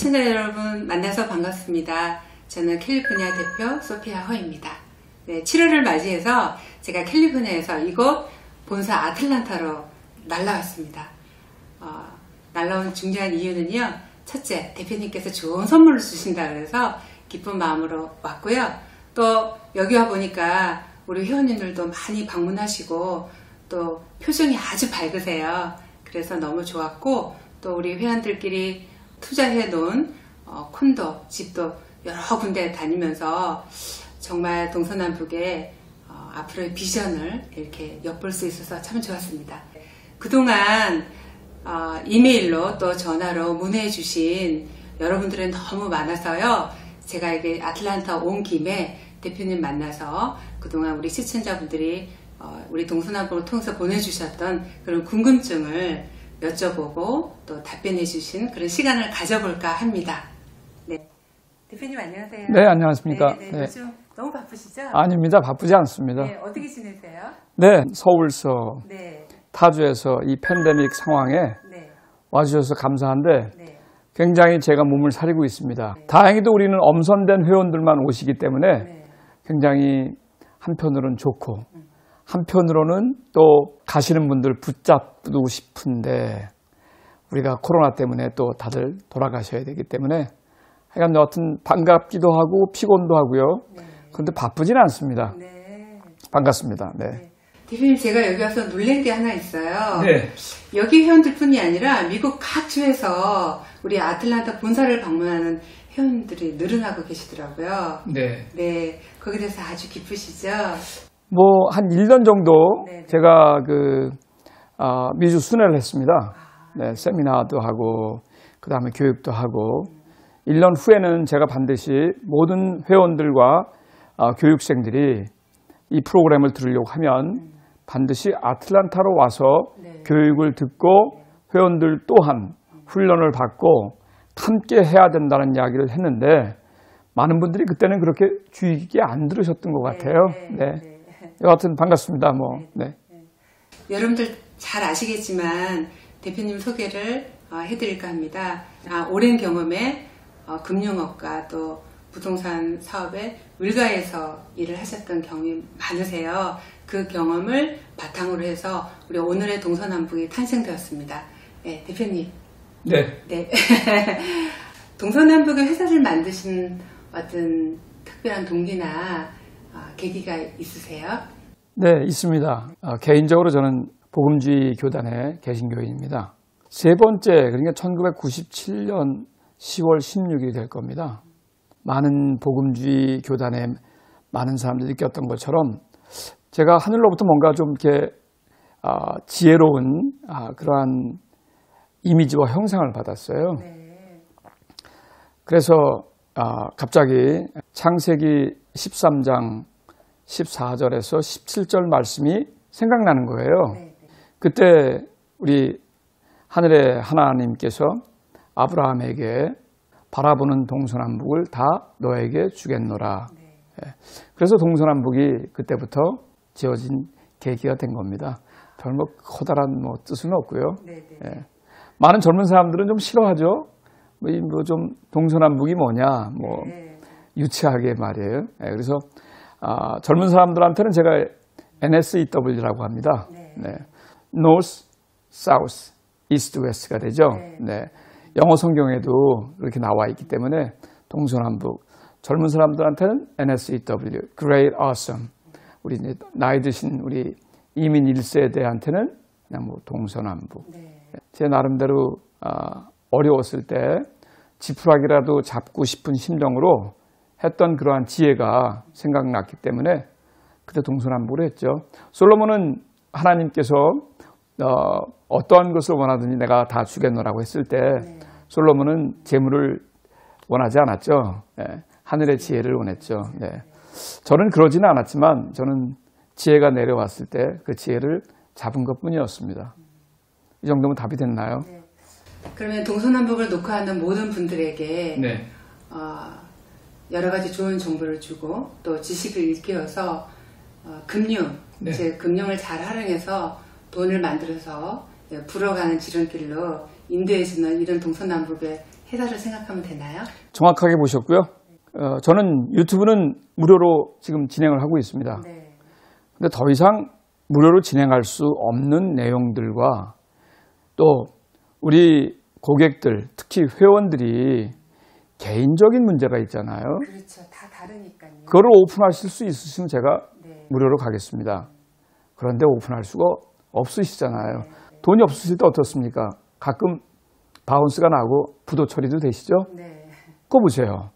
시청자 여러분 만나서 반갑습니다. 저는 캘리포니아 대표 소피아 허입니다. 네, 7월을 맞이해서 제가 캘리포니아에서 이곳 본사 아틀란타로 날라왔습니다. 날라온 중요한 이유는요. 첫째, 대표님께서 좋은 선물을 주신다 그래서 기쁜 마음으로 왔고요. 또 여기 와 보니까 우리 회원님들도 많이 방문하시고 또 표정이 아주 밝으세요. 그래서 너무 좋았고 또 우리 회원들끼리 투자해 놓은 콘도, 집도 여러 군데 다니면서 정말 동서남북의 앞으로의 비전을 이렇게 엿볼 수 있어서 참 좋았습니다. 그동안 이메일로 또 전화로 문의해 주신 여러분들은 너무 많아서요. 제가 이게 아틀란타 온 김에 대표님 만나서 그동안 우리 시청자분들이 우리 동서남북을 통해서 보내주셨던 그런 궁금증을 여쭤보고 또 답변해 주신 그런 시간을 가져볼까 합니다. 네. 대표님 안녕하세요. 네, 안녕하십니까. 네. 요즘 너무 바쁘시죠? 아닙니다. 바쁘지 않습니다. 네, 어떻게 지내세요? 네, 서울서 네. 타주에서 이 팬데믹 상황에 네. 와주셔서 감사한데 네. 굉장히 제가 몸을 사리고 있습니다. 네. 다행히도 우리는 엄선된 회원들만 오시기 때문에 네. 굉장히 한편으로는 좋고 한편으로는 또 가시는 분들 붙잡고 싶은데 우리가 코로나 때문에 또 다들 돌아가셔야 되기 때문에 하여간 여하튼 반갑기도 하고 피곤도 하고요. 네. 그런데 바쁘진 않습니다. 네. 반갑습니다. 네. 네. 대표님 제가 여기 와서 놀란 게 하나 있어요. 네. 여기 회원들뿐이 아니라 미국 각 주에서 우리 아틀란타 본사를 방문하는 회원들이 늘어나고 계시더라고요. 네. 네, 거기에 대해서 아주 기쁘시죠? 뭐 한 1년 정도 네네. 제가 미주 순회를 했습니다. 네, 세미나도 하고 그 다음에 교육도 하고 1년 후에는 제가 반드시 모든 회원들과 교육생들이 이 프로그램을 들으려고 하면 반드시 아틀란타로 와서 네. 교육을 듣고 회원들 또한 훈련을 받고 함께 해야 된다는 이야기를 했는데 많은 분들이 그때는 그렇게 주의 깊게 안 들으셨던 것 같아요. 네. 여하튼 반갑습니다. 네. 여러분들 잘 아시겠지만 대표님 소개를 해드릴까 합니다. 오랜 경험에 금융업과 또 부동산 사업에 wil가에서 일을 하셨던 경험이 많으세요. 그 경험을 바탕으로 해서 우리 오늘의 동서남북이 탄생되었습니다. 네, 대표님. 네. 네. 동서남북의 회사를 만드신 어떤 특별한 동기나 계기가 있으세요? 네, 있습니다. 개인적으로 저는 복음주의 교단의 개신교인입니다. 세 번째, 그러니까 1997년 10월 16일이 될 겁니다. 많은 복음주의 교단에 많은 사람들이 느꼈던 것처럼 제가 하늘로부터 뭔가 좀 이렇게 지혜로운 그러한 이미지와 형상을 받았어요. 네. 그래서 갑자기 창세기 13장 14절에서 17절 말씀이 생각나는 거예요. 네. 그때 우리 하늘의 하나님께서 아브라함에게 바라보는 동서남북을 다 너에게 주겠노라. 네. 그래서 동서남북이 그때부터 지어진 계기가 된 겁니다. 별 커다란 뜻은 없고요. 네. 예. 많은 젊은 사람들은 좀 싫어하죠. 좀 동서남북이 뭐냐, 네. 유치하게 말이에요. 예. 그래서 젊은 사람들한테는 제가 NSEW라고 합니다. 네. North, South, East, West가 되죠. 네. 영어 성경에도 이렇게 나와 있기 때문에 동서남북. 젊은 사람들한테는 NSEW, Great Awesome. 우리 이제 나이 드신 우리 이민 1세대한테는 그냥 동서남북. 네. 제 나름대로 어려웠을 때 지푸라기라도 잡고 싶은 심정으로 했던 그러한 지혜가 생각났기 때문에 그때 동서남북을 했죠. 솔로몬은 하나님께서 어떠한 것을 원하든지 내가 다 주겠노라고 했을 때 솔로몬은 재물을 원하지 않았죠. 네. 하늘의 지혜를 원했죠. 네. 저는 그러지는 않았지만 저는 지혜가 내려왔을 때 그 지혜를 잡은 것뿐이었습니다. 이 정도면 답이 됐나요? 네. 그러면 동서남북을 녹화하는 모든 분들에게 네. 여러 가지 좋은 정보를 주고 또 지식을 일깨워서 금융, 네. 즉 금융을 잘 활용해서 돈을 만들어서 불어가는 지름길로 인도해주는 이런 동서남북의 해달을 생각하면 되나요? 정확하게 보셨고요. 저는 유튜브는 무료로 지금 진행을 하고 있습니다. 네. 근데 더 이상 무료로 진행할 수 없는 내용들과 또 우리 고객들, 특히 회원들이 개인적인 문제가 있잖아요. 그렇죠. 다 다르니까요. 그거를 오픈하실 수 있으시면 제가 네. 무료로 가겠습니다. 그런데 오픈할 수가 없으시잖아요. 네. 돈이 없으실 때 어떻습니까? 가끔 바운스가 나고 부도 처리도 되시죠? 네. 그거 보세요.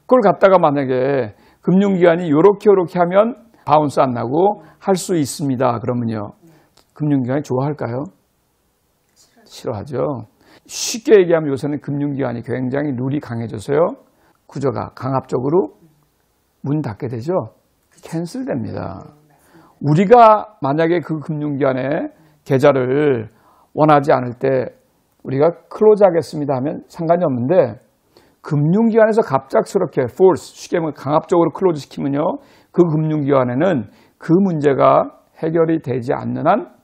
그걸 갖다가 만약에 금융기관이 요렇게 하면 바운스 안 나고 할 수 있습니다. 그러면요. 금융기관이 좋아할까요? 싫어하죠. 쉽게 얘기하면 요새는 금융기관이 굉장히 룰이 강해져서요. 구조가 강압적으로 문 닫게 되죠. 캔슬됩니다. 우리가 만약에 그 금융기관의 계좌를 원하지 않을 때 우리가 클로즈 하겠습니다 하면 상관이 없는데 금융기관에서 갑작스럽게 force, 쉽게 말하면 강압적으로 클로즈 시키면요. 그 금융기관에는 그 문제가 해결이 되지 않는 한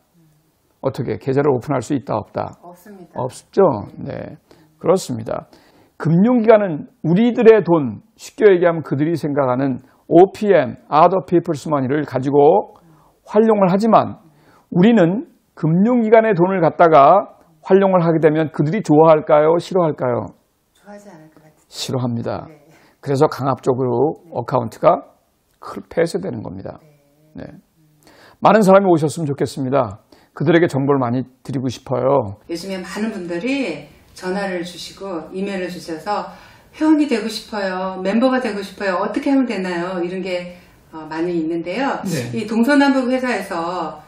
어떻게 계좌를 오픈할 수 있다 없다? 없습니다. 없죠. 네, 그렇습니다. 금융기관은 우리들의 돈, 쉽게 얘기하면 그들이 생각하는 OPM, Other People's Money를 가지고 활용을 하지만 우리는 금융기관의 돈을 갖다가 활용을 하게 되면 그들이 좋아할까요? 싫어할까요? 좋아하지 않을 것 같아요. 싫어합니다. 네. 그래서 강압적으로 어카운트가 폐쇄되는 겁니다. 네. 많은 사람이 오셨으면 좋겠습니다. 그들에게 정보를 많이 드리고 싶어요. 요즘에 많은 분들이 전화를 주시고 이메일을 주셔서 회원이 되고 싶어요. 멤버가 되고 싶어요. 어떻게 하면 되나요? 이런 게 많이 있는데요. 네. 이 동서남북 회사에서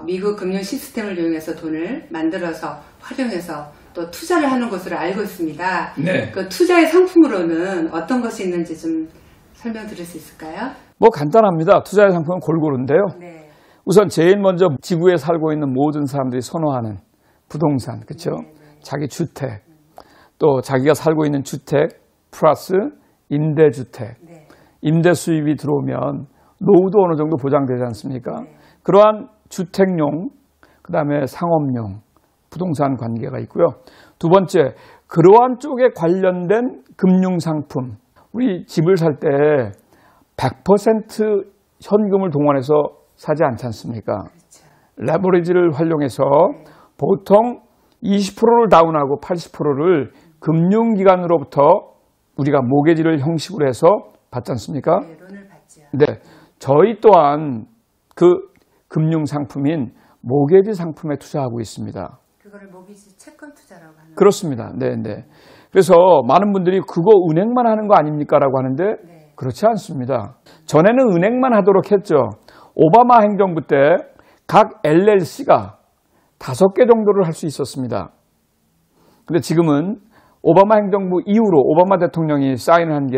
미국 금융 시스템을 이용해서 돈을 만들어서 활용해서 또 투자를 하는 것으로 알고 있습니다. 네. 그 투자의 상품으로는 어떤 것이 있는지 좀 설명드릴 수 있을까요? 뭐 간단합니다. 투자의 상품은 골고루인데요. 네. 우선 제일 먼저 지구에 살고 있는 모든 사람들이 선호하는 부동산, 그렇죠? 네, 네. 자기 주택, 또 자기가 살고 있는 주택 플러스 임대주택, 네. 임대 수입이 들어오면 노후도 어느 정도 보장되지 않습니까? 네. 그러한 주택용, 그 다음에 상업용, 부동산 관계가 있고요. 두 번째, 그러한 쪽에 관련된 금융상품. 우리 집을 살 때 100% 현금을 동원해서 사지 않지 않습니까? 그렇죠. 레버리지를 활용해서 보통 20%를 다운하고 80%를 금융기관으로부터 우리가 모기지를 형식으로 해서 받지 않습니까? 네, 론을 받죠. 네, 저희 또한 그 금융상품인 모기지 상품에 투자하고 있습니다. 그거를 모기지 채권 투자라고 하는 그렇습니다. 네, 네. 그래서 많은 분들이 그거 은행만 하는 거 아닙니까? 라고 하는데 네. 그렇지 않습니다. 전에는 은행만 하도록 했죠. 오바마 행정부 때 각 LLC가 5개 정도를 할 수 있었습니다. 근데 지금은 오바마 행정부 이후로 오바마 대통령이 사인한 게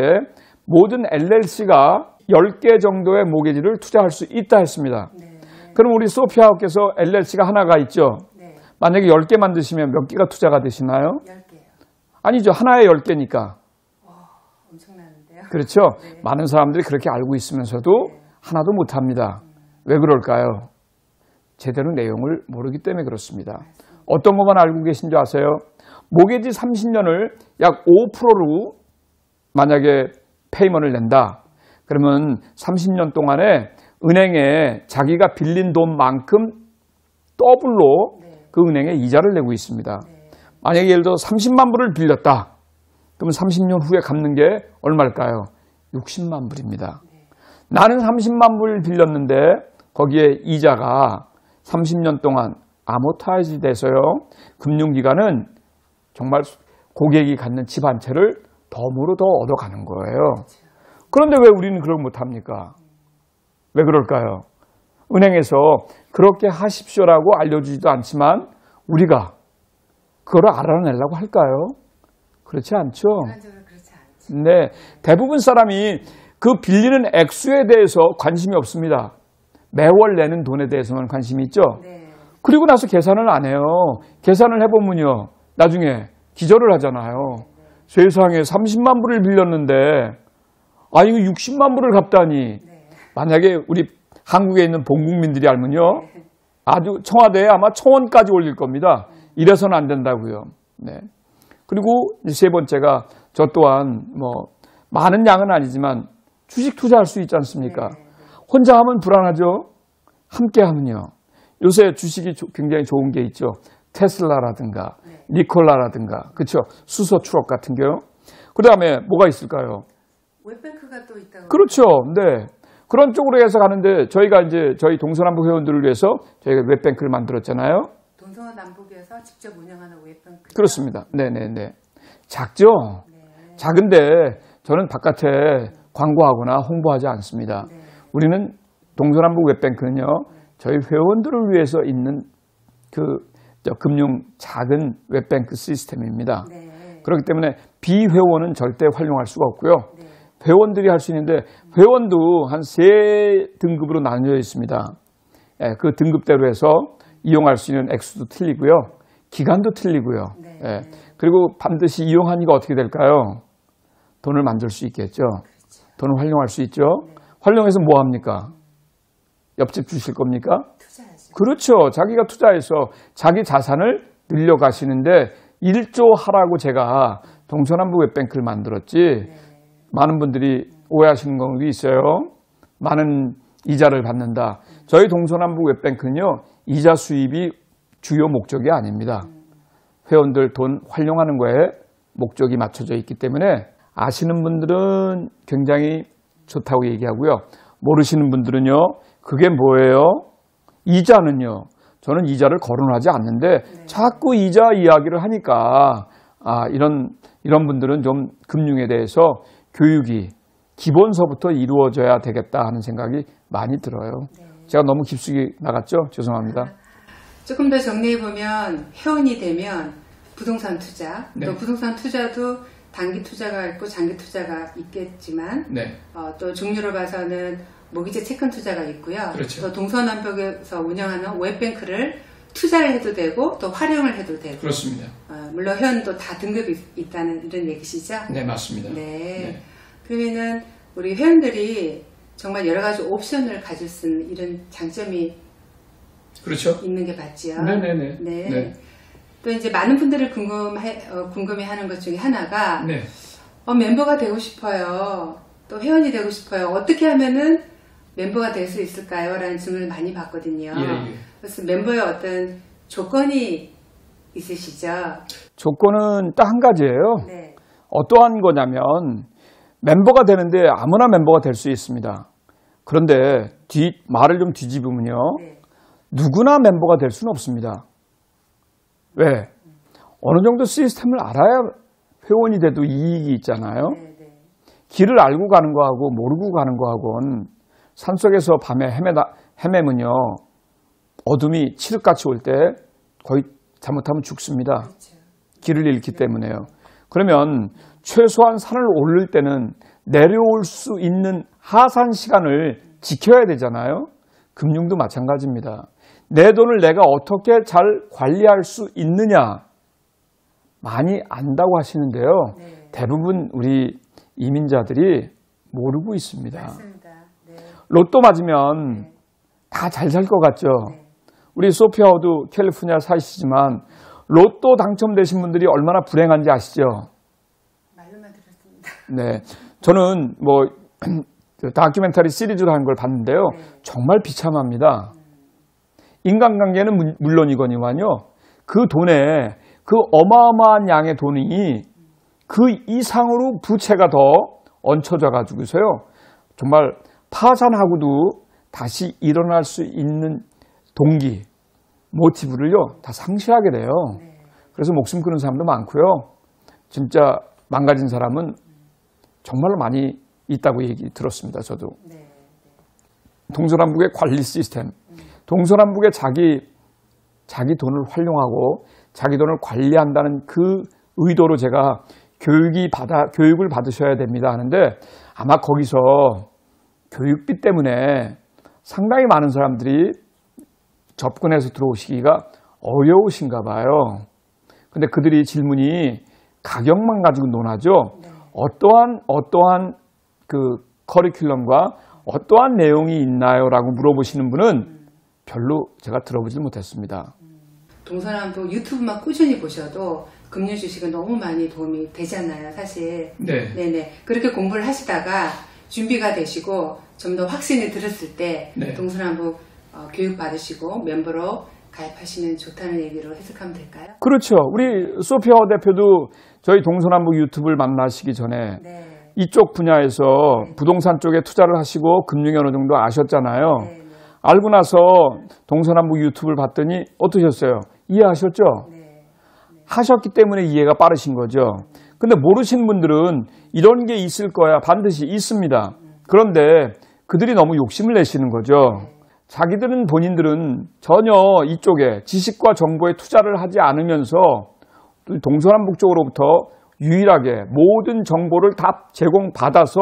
모든 LLC가 10개 정도의 모기지를 투자할 수 있다 했습니다. 네. 그럼 우리 소피아하우께서 LLC가 하나가 있죠. 네. 만약에 10개 만드시면 몇 개가 투자가 되시나요? 10개요. 아니죠. 하나에 10개니까. 엄청나는데요. 그렇죠. 네. 많은 사람들이 그렇게 알고 있으면서도 하나도 못합니다. 왜 그럴까요? 제대로 내용을 모르기 때문에 그렇습니다. 어떤 것만 알고 계신 줄 아세요? 모기지 30년을 약 5%로 만약에 페이먼을 낸다. 그러면 30년 동안에 은행에 자기가 빌린 돈만큼 더블로 네. 그 은행에 이자를 내고 있습니다. 네. 만약에 예를 들어 30만 불을 빌렸다. 그러면 30년 후에 갚는 게 얼마일까요? 60만 불입니다. 네. 나는 30만 불을 빌렸는데 거기에 이자가 30년 동안 아모타이즈 돼서요. 금융기관은 정말 고객이 갖는 집 한 채를 덤으로 더 얻어가는 거예요. 그런데 왜 우리는 그걸 못합니까? 왜 그럴까요? 은행에서 그렇게 하십시오라고 알려주지도 않지만 우리가 그걸 알아내려고 할까요? 그렇지 않죠. 일반적으로 그렇지 않죠. 네, 대부분 사람이 그 빌리는 액수에 대해서 관심이 없습니다. 매월 내는 돈에 대해서만 관심이 있죠. 네. 그리고 나서 계산을 안 해요. 계산을 해보면요. 나중에 기절을 하잖아요. 세상에 30만 불을 빌렸는데 이거 60만 불을 갚다니. 네. 만약에 우리 한국에 있는 본국민들이 알면요. 아주 청와대에 아마 청원까지 올릴 겁니다. 이래서는 안 된다고요. 네. 그리고 세 번째가 저 또한 뭐 많은 양은 아니지만 주식 투자할 수 있지 않습니까? 혼자 하면 불안하죠. 함께 하면요. 요새 주식이 굉장히 좋은 게 있죠. 테슬라라든가 니콜라라든가 그렇죠. 수소 트럭 같은 경우. 그다음에 뭐가 있을까요? 웹뱅크가 또 있다고. 그렇죠. 네. 그런 쪽으로 해서 가는데 저희가 이제 저희 동서남북 회원들을 위해서 저희가 웹뱅크를 만들었잖아요. 동서남북에서 직접 운영하는 웹뱅크. 그렇습니다. 네네네. 작죠? 네. 작은데 저는 바깥에 광고하거나 홍보하지 않습니다. 네. 우리는 동서남북 웹뱅크는요, 저희 회원들을 위해서 있는 금융 작은 웹뱅크 시스템입니다. 네. 그렇기 때문에 비회원은 절대 활용할 수가 없고요. 네. 회원들이 할 수 있는데 회원도 한 3등급으로 나뉘어 있습니다. 예, 그 등급대로 해서 이용할 수 있는 액수도 틀리고요. 기간도 틀리고요. 네. 예, 그리고 반드시 이용하니까 어떻게 될까요? 돈을 만들 수 있겠죠. 그렇죠. 돈을 활용할 수 있죠. 네. 활용해서 뭐 합니까? 옆집 주실 겁니까? 투자하죠. 그렇죠. 자기가 투자해서 자기 자산을 늘려가시는데 1조 하라고 제가 동서남북 웹뱅크를 만들었지. 네. 많은 분들이 오해하시는 경우도 있어요. 많은 이자를 받는다. 저희 동서남북 웹뱅크는요. 이자 수입이 주요 목적이 아닙니다. 회원들 돈 활용하는 거에 목적이 맞춰져 있기 때문에 아시는 분들은 굉장히 좋다고 얘기하고요. 모르시는 분들은요. 그게 뭐예요? 이자는요. 저는 이자를 거론하지 않는데 네. 자꾸 이자 이야기를 하니까 이런 분들은 좀 금융에 대해서 교육이 기본서부터 이루어져야 되겠다 하는 생각이 많이 들어요. 네. 제가 너무 깊숙이 나갔죠? 죄송합니다. 조금 더 정리해보면 회원이 되면 부동산 투자, 네. 또 부동산 투자도 단기 투자가 있고 장기 투자가 있겠지만 네. 또 종류로 봐서는 모기지 채권 투자가 있고요. 그렇죠. 또 동서남북에서 운영하는 웹뱅크를 투자를 해도 되고 또 활용을 해도 되고 그렇습니다. 물론 회원도 다 등급이 있다는 이런 얘기시죠? 네, 맞습니다. 네. 네. 그러면은 우리 회원들이 정말 여러 가지 옵션을 가질 수 있는 이런 장점이 그렇죠. 있는 게 맞지요? 네네네. 네. 네. 또 이제 많은 분들이 궁금해하는 것 중에 하나가 네. 멤버가 되고 싶어요. 또 회원이 되고 싶어요. 어떻게 하면은 멤버가 될 수 있을까요? 라는 질문을 많이 받거든요. 예. 그래서 멤버의 어떤 조건이 있으시죠? 조건은 딱 한 가지예요. 네. 어떠한 거냐면 멤버가 되는데 아무나 멤버가 될 수 있습니다. 그런데 말을 좀 뒤집으면요. 네. 누구나 멤버가 될 수는 없습니다. 왜? 어느 정도 시스템을 알아야 회원이 돼도 이익이 있잖아요. 네, 네. 길을 알고 가는 거하고 모르고 가는 거하고는 산속에서 밤에 헤매면요. 어둠이 칠흑같이 올 때 거의 잘못하면 죽습니다. 그렇죠. 길을 잃기 때문에요. 그러면 최소한 산을 오를 때는 내려올 수 있는 하산 시간을 지켜야 되잖아요. 금융도 마찬가지입니다. 내 돈을 내가 어떻게 잘 관리할 수 있느냐 많이 안다고 하시는데요. 네. 대부분 우리 이민자들이 모르고 있습니다. 맞습니다. 네. 로또 맞으면 네. 다 잘 살 것 같죠. 네. 우리 소피아도 캘리포니아 사시지만 로또 당첨되신 분들이 얼마나 불행한지 아시죠? 말로만 들었습니다. 네, 저는 뭐 다큐멘터리 시리즈로 한 걸 봤는데요. 네. 정말 비참합니다. 인간관계는 물론이거니만요. 그 돈에 그 어마어마한 양의 돈이 그 이상으로 부채가 더 얹혀져 가지고서요. 정말 파산하고도 다시 일어날 수 있는 동기, 모티브를요. 다 상실하게 돼요. 그래서 목숨 끊는 사람도 많고요. 진짜 망가진 사람은 정말로 많이 있다고 얘기 들었습니다. 저도. 동서남북의 관리 시스템. 동서남북의 자기 돈을 활용하고 자기 돈을 관리한다는 그 의도로 제가 교육을 받으셔야 됩니다 하는데 아마 거기서 교육비 때문에 상당히 많은 사람들이 접근해서 들어오시기가 어려우신가 봐요. 근데 그들이 질문이 가격만 가지고 논하죠. 네. 어떠한 그 커리큘럼과 어떠한 내용이 있나요? 라고 물어보시는 분은 별로 제가 들어보질 못했습니다. 동서남북 유튜브만 꾸준히 보셔도 금융 주식은 너무 많이 도움이 되잖아요, 사실. 네. 네네. 그렇게 공부를 하시다가 준비가 되시고 좀 더 확신이 들었을 때 네. 동서남북 교육 받으시고 멤버로 가입하시면 좋다는 얘기로 해석하면 될까요? 그렇죠. 우리 소피아 대표도 저희 동서남북 유튜브를 만나시기 전에 네. 이쪽 분야에서 부동산 쪽에 투자를 하시고 금융이 어느 정도 아셨잖아요. 네. 알고 나서 동서남북 유튜브를 봤더니 어떠셨어요? 이해하셨죠? 네. 하셨기 때문에 이해가 빠르신 거죠. 근데 모르신 분들은 이런 게 있을 거야. 반드시 있습니다. 그런데 그들이 너무 욕심을 내시는 거죠. 자기들은 본인들은 전혀 이쪽에 지식과 정보에 투자를 하지 않으면서 동서남북 쪽으로부터 유일하게 모든 정보를 다 제공받아서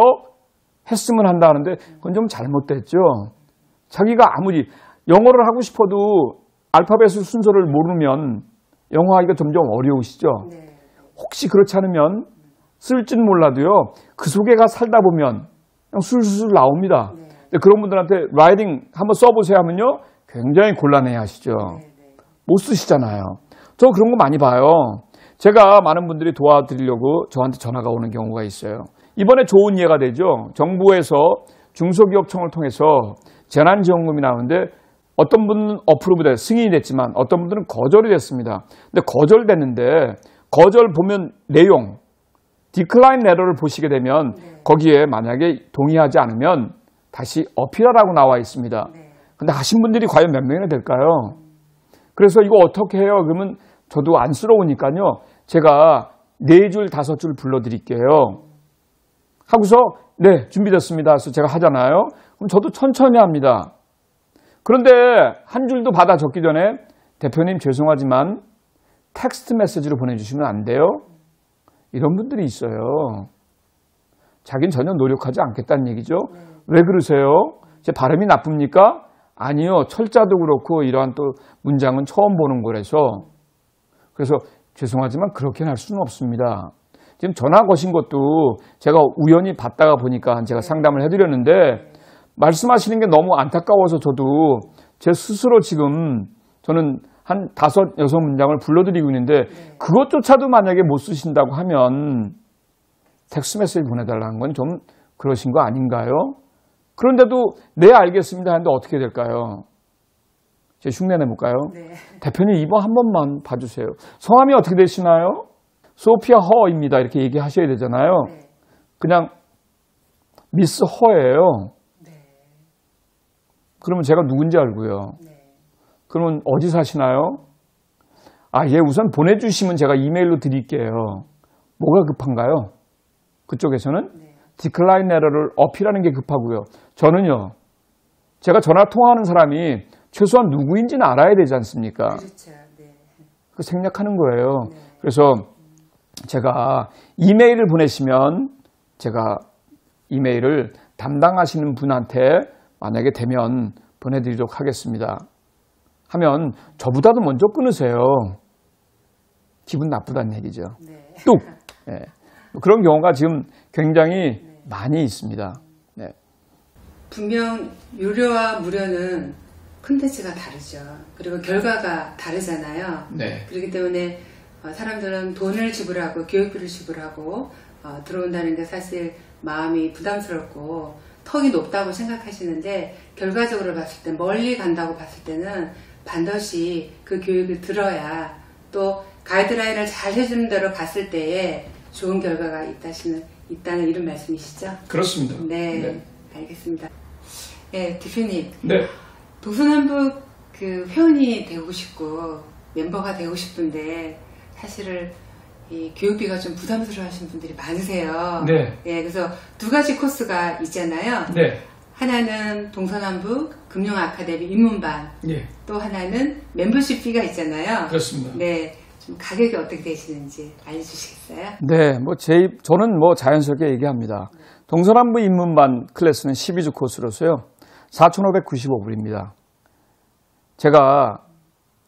했으면 한다 하는데 그건 좀 잘못됐죠. 자기가 아무리 영어를 하고 싶어도 알파벳 순서를 모르면 영어하기가 점점 어려우시죠. 네. 혹시 그렇지 않으면 쓸진 몰라도요. 그 속에가 살다 보면 그냥 술술 나옵니다. 네. 근데 그런 분들한테 라이딩 한번 써보세요 하면요. 굉장히 곤란해 하시죠. 네. 못 쓰시잖아요. 저 그런 거 많이 봐요. 제가 많은 분들이 도와드리려고 저한테 전화가 오는 경우가 있어요. 이번에 좋은 예가 되죠. 정부에서 중소기업청을 통해서 재난지원금이 나오는데 어떤 분은 어프로브 돼 승인이 됐지만 어떤 분들은 거절이 됐습니다. 근데 거절됐는데 거절 보면 내용 디클라인 레터를 보시게 되면 거기에 만약에 동의하지 않으면 다시 어필하라고 나와 있습니다. 근데 하신 분들이 과연 몇 명이나 될까요? 그래서 이거 어떻게 해요? 그러면 저도 안쓰러우니까요. 제가 4줄, 5줄 불러드릴게요. 하고서 네, 준비됐습니다. 그래서 제가 하잖아요. 그럼 저도 천천히 합니다. 그런데 한 줄도 받아 적기 전에 대표님 죄송하지만 텍스트 메시지로 보내주시면 안 돼요? 이런 분들이 있어요. 자기는 전혀 노력하지 않겠다는 얘기죠. 왜 그러세요? 제 발음이 나쁩니까? 아니요. 철자도 그렇고 이러한 또 문장은 처음 보는 거라서 그래서 죄송하지만 그렇게는 할 수는 없습니다. 지금 전화 거신 것도 제가 우연히 받다가 보니까 제가 상담을 해드렸는데 말씀하시는 게 너무 안타까워서 저도 제 스스로 지금 저는 한 5, 6문장을 불러드리고 있는데 그것조차도 만약에 못 쓰신다고 하면 텍스트 메시지 보내달라는 건 좀 그러신 거 아닌가요? 그런데도 네 알겠습니다 하는데 어떻게 될까요? 제 흉내 내볼까요? 네. 대표님 이번 한 번만 봐주세요. 성함이 어떻게 되시나요? 소피아 허입니다. 이렇게 얘기하셔야 되잖아요. 네. 그냥 미스 허예요. 네. 그러면 제가 누군지 알고요. 네. 그러면 어디 사시나요? 아, 예, 우선 보내주시면 제가 이메일로 드릴게요. 뭐가 급한가요? 그쪽에서는 네. 디클라인 레터를 어필하는 게 급하고요. 저는요, 제가 전화 통화하는 사람이 최소한 누구인지는 알아야 되지 않습니까? 그렇죠. 네. 그 생략하는 거예요. 네. 그래서 제가 이메일을 보내시면 제가 이메일을 담당하시는 분한테 만약에 되면 보내드리도록 하겠습니다. 하면 저보다도 먼저 끊으세요. 기분 나쁘다는 얘기죠. 네. 뚝! 네. 그런 경우가 지금 굉장히 많이 있습니다. 네. 분명 유료와 무료는 콘텐츠가 다르죠. 그리고 결과가 다르잖아요. 네. 그렇기 때문에 사람들은 돈을 지불하고 교육비를 지불하고 들어온다는 게 사실 마음이 부담스럽고 턱이 높다고 생각하시는데 결과적으로 봤을 때 멀리 간다고 봤을 때는 반드시 그 교육을 들어야 또 가이드라인을 잘 해주는 대로 갔을 때에 좋은 결과가 있다는 이런 말씀이시죠? 그렇습니다. 네. 알겠습니다. 네, 대표님. 네. 동서남북 그 회원이 되고 싶고 멤버가 되고 싶은데 사실은 이 교육비가 좀 부담스러워하시는 분들이 많으세요. 네. 예, 그래서 2가지 코스가 있잖아요. 네. 하나는 동서남북 금융아카데미 입문반, 예. 또 하나는 멤버십 피가 있잖아요. 그렇습니다. 네, 좀 가격이 어떻게 되시는지 알려주시겠어요? 네, 저는 자연스럽게 얘기합니다. 동서남북 입문반 클래스는 12주 코스로서요. 4,595불입니다. 제가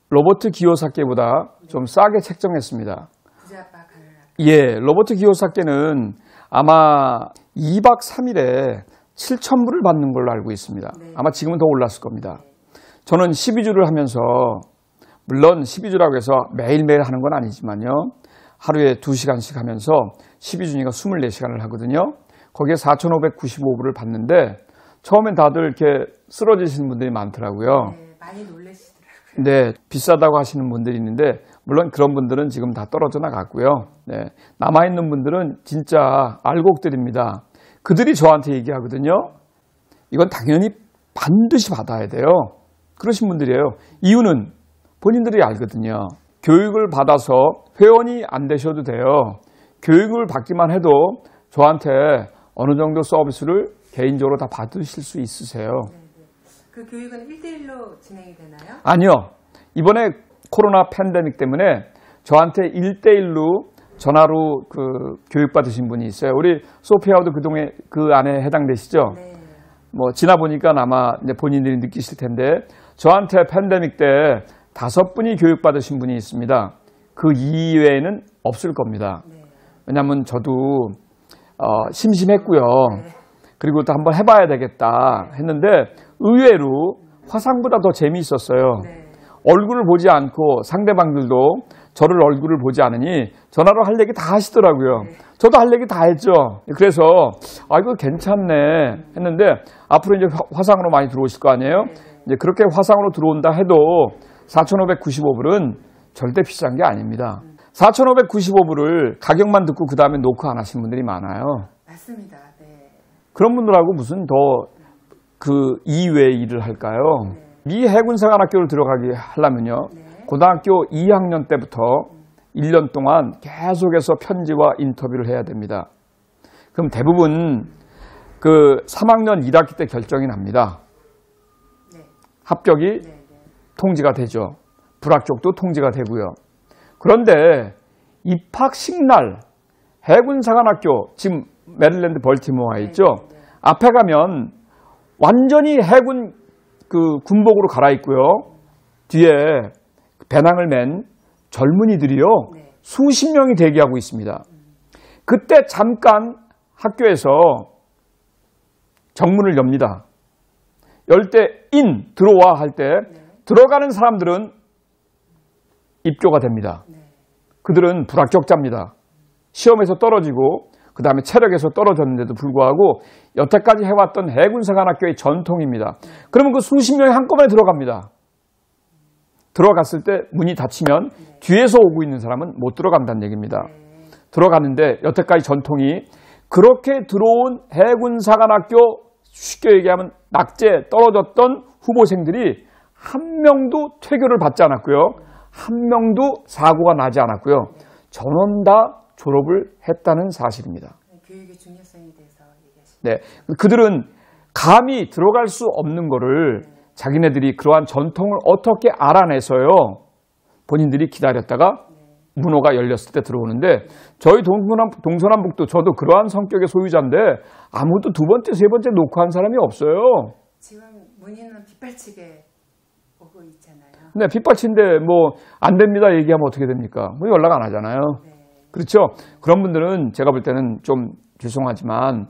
로버트 기요사케보다 좀 싸게 책정했습니다. 부자빠 가능할까요? 예, 로버트 기요사케는 아마 2박 3일에 7,000불을 받는 걸로 알고 있습니다. 네. 아마 지금은 더 올랐을 겁니다. 저는 12주를 하면서 물론 12주라고 해서 매일매일 하는 건 아니지만요. 하루에 2시간씩 하면서 12주니까 24시간을 하거든요. 거기에 4,595불을 받는데 처음엔 다들 이렇게 쓰러지시는 분들이 많더라고요. 네, 많이 놀라시더라고요. 네, 비싸다고 하시는 분들이 있는데 물론 그런 분들은 지금 다 떨어져 나갔고요. 네, 남아있는 분들은 진짜 알곡들입니다. 그들이 저한테 얘기하거든요. 이건 당연히 반드시 받아야 돼요. 그러신 분들이에요. 이유는 본인들이 알거든요. 교육을 받아서 회원이 안 되셔도 돼요. 교육을 받기만 해도 저한테 어느 정도 서비스를 개인적으로 다 받으실 수 있으세요. 그 교육은 1대1로 진행이 되나요? 아니요. 이번에 코로나 팬데믹 때문에 저한테 1대1로 전화로 그 교육받으신 분이 있어요. 우리 소피아도 그 안에 해당되시죠? 네. 뭐 지나보니까 아마 이제 본인들이 느끼실 텐데 저한테 팬데믹 때 5분이 교육받으신 분이 있습니다. 그 이외에는 없을 겁니다. 네. 왜냐하면 저도 심심했고요. 네. 그리고 또 한번 해봐야 되겠다 했는데 의외로 화상보다 더 재미있었어요. 네. 얼굴을 보지 않고 상대방들도 저를 얼굴을 보지 않으니 전화로 할 얘기 다 하시더라고요. 네. 저도 할 얘기 다 했죠. 그래서 이거 괜찮네 했는데 앞으로 이제 화상으로 많이 들어오실 거 아니에요. 네. 이제 그렇게 화상으로 들어온다 해도 4,595불은 절대 비싼 게 아닙니다. 4,595불을 가격만 듣고 그 다음에 노크 안 하시는 분들이 많아요. 맞습니다. 네. 그런 분들하고 무슨 더 그 이외의 일을 할까요? 네. 미 해군사관학교를 들어가게 하려면요. 네. 고등학교 2학년 때부터 1년 동안 계속해서 편지와 인터뷰를 해야 됩니다. 그럼 대부분 그 3학년 1학기 때 결정이 납니다. 네. 합격이 네. 네. 통지가 되죠. 불합격도 통지가 되고요. 그런데 입학식 날 해군사관학교, 지금 메릴랜드 벌티모어에 있죠. 네. 앞에 가면 완전히 해군 그 군복으로 갈아입고요. 뒤에 배낭을 맨 젊은이들이요. 네. 수십 명이 대기하고 있습니다. 그때 잠깐 학교에서 정문을 엽니다. 열 때 들어와 할 때 네. 들어가는 사람들은 입교가 됩니다. 네. 그들은 불합격자입니다. 시험에서 떨어지고 그 다음에 체력에서 떨어졌는데도 불구하고 여태까지 해왔던 해군사관학교의 전통입니다. 그러면 그 수십 명이 한꺼번에 들어갑니다. 들어갔을 때 문이 닫히면 뒤에서 오고 있는 사람은 못 들어간다는 얘기입니다. 들어갔는데 여태까지 전통이 그렇게 들어온 해군사관학교 쉽게 얘기하면 낙제 떨어졌던 후보생들이 한 명도 퇴교를 받지 않았고요. 한 명도 사고가 나지 않았고요. 전원 다 졸업을 했다는 사실입니다. 교육의 중요성에 대해서 얘기하십니다. 네, 그들은 감히 들어갈 수 없는 거를 자기네들이 그러한 전통을 어떻게 알아내서요. 본인들이 기다렸다가 문호가 열렸을 때 들어오는데 저희 동서남북도 저도 그러한 성격의 소유자인데 아무도 두 번째, 세 번째 녹화한 사람이 없어요. 지금 문의는 빗발치게 오고 있잖아요. 네, 빗발친데 뭐 안 됩니다 얘기하면 어떻게 됩니까? 뭐 연락 안 하잖아요. 네. 그렇죠? 그런 분들은 제가 볼 때는 좀 죄송하지만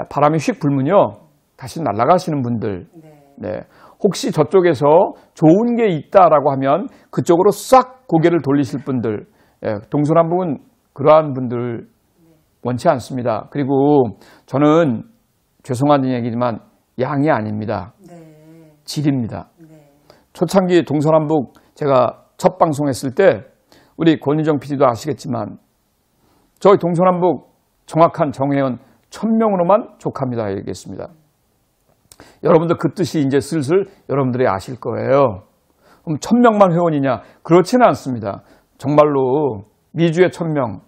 바람이 휙 불면요. 다시 날아가시는 분들. 네. 네. 혹시 저쪽에서 좋은 게 있다라고 하면 그쪽으로 싹 고개를 돌리실 분들. 동서남북은 그러한 분들 원치 않습니다. 그리고 저는 죄송한 얘기지만 양이 아닙니다. 네. 질입니다. 네. 초창기 동서남북 제가 첫 방송했을 때 우리 권희정 PD도 아시겠지만 저희 동서남북 정확한 정회원 1,000명으로만 족합니다 얘기했습니다. 여러분들 그 뜻이 이제 슬슬 여러분들이 아실 거예요. 그럼 1,000명만 회원이냐? 그렇지는 않습니다. 정말로 미주의 1,000명,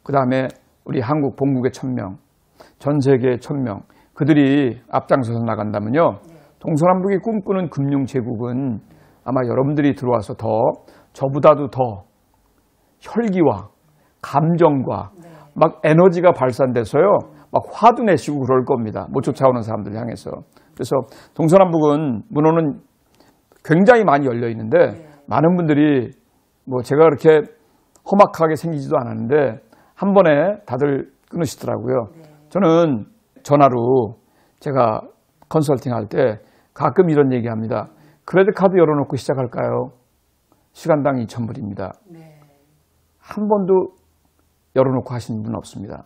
그 다음에 우리 한국 본국의 1,000명, 전 세계의 1,000명 그들이 앞장서서 나간다면요. 동서남북이 꿈꾸는 금융제국은 아마 여러분들이 들어와서 더 저보다도 더 혈기와 감정과 막 에너지가 발산돼서요. 막 화도 내시고 그럴 겁니다. 못 쫓아오는 사람들 향해서. 그래서 동서남북은 문호는 굉장히 많이 열려 있는데 많은 분들이 뭐 제가 그렇게 험악하게 생기지도 않았는데 한 번에 다들 끊으시더라고요. 저는 전화로 제가 컨설팅 할 때 가끔 이런 얘기합니다. 크레딧 카드 열어놓고 시작할까요? 시간당 2,000불입니다. 네. 한 번도 열어놓고 하시는 분 없습니다.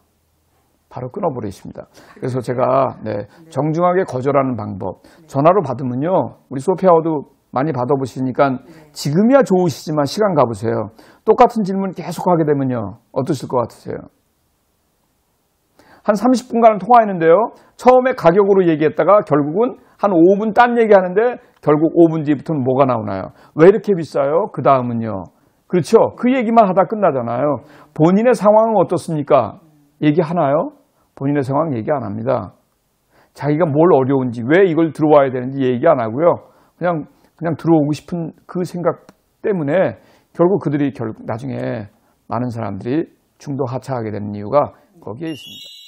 바로 끊어버리십니다. 그래서 제가 정중하게 거절하는 방법. 전화로 받으면요. 우리 소피아워도 많이 받아보시니까 지금이야 좋으시지만 시간 가보세요. 똑같은 질문 계속 하게 되면요. 어떠실 것 같으세요? 한 30분간 통화했는데요. 처음에 가격으로 얘기했다가 결국은 한 5분 딴 얘기하는데 결국 5분 뒤부터는 뭐가 나오나요? 왜 이렇게 비싸요? 그 다음은요. 그렇죠? 그 얘기만 하다 끝나잖아요. 본인의 상황은 어떻습니까? 얘기하나요? 본인의 상황 얘기 안 합니다. 자기가 뭘 어려운지, 왜 이걸 들어와야 되는지 얘기 안 하고요. 그냥 들어오고 싶은 그 생각 때문에 결국 그들이 나중에 많은 사람들이 중도 하차하게 되는 이유가 거기에 있습니다.